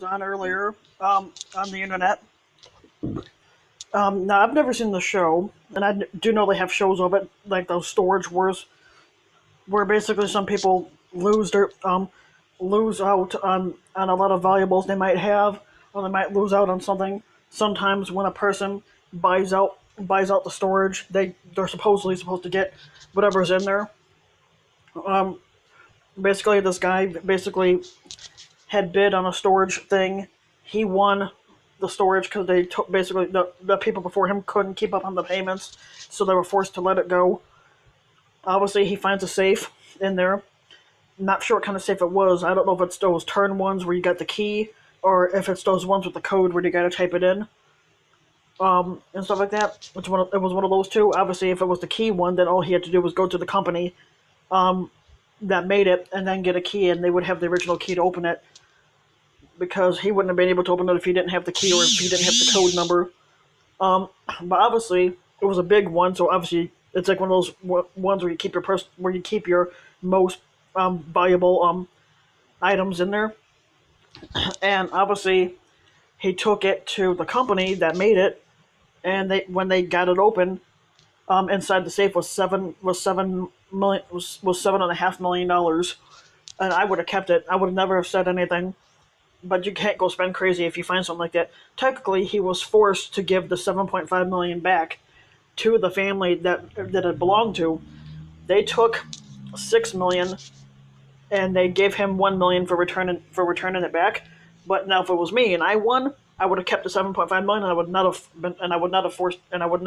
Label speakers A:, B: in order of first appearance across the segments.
A: was on earlier on the internet. Now, I've never seen the show, and I do know they have shows of it, like those storage wars, where basically some people lose out on a lot of valuables they might have, or they might lose out on something. Sometimes when a person buys out the storage, they're supposedly supposed to get whatever's in there. Um, Basically, this guy basically had bid on a storage thing. He won the storage because they took basically the people before him couldn't keep up on the payments, so they were forced to let it go. Obviously, he finds a safe in there. Not sure what kind of safe it was. I don't know if it's those turn ones where you got the key, or if it's those ones with the code where you got to type it in, and stuff like that. It was one of those two. Obviously, if it was the key one, then all he had to do was go to the company that made it and then get a key, and they would have the original key to open it, because he wouldn't have been able to open it if he didn't have the key or if he didn't have the code number. But obviously, it was a big one, so obviously it's like one of those ones where you keep your most valuable items in there. And obviously, he took it to the company that made it, and when they got it open, inside the safe was $7.5 million, and I would have kept it. I would have never have said anything. But you can't go spend crazy if you find something like that. Technically, he was forced to give the 7.5 million back to the family that it belonged to. They took 6 million, and they gave him 1 million for returning it back. But now, if it was me and I won, I would have kept the 7.5 million, and I would not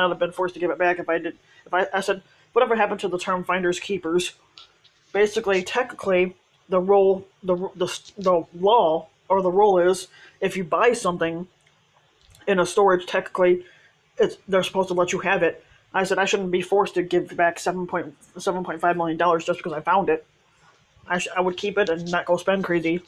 A: have been forced to give it back if I did. If I said whatever happened to the term finders keepers. Basically, technically, the law or the rule is, if you buy something in a storage, technically, they're supposed to let you have it. I said I shouldn't be forced to give back $7.5 million just because I found it. I would keep it and not go spend crazy.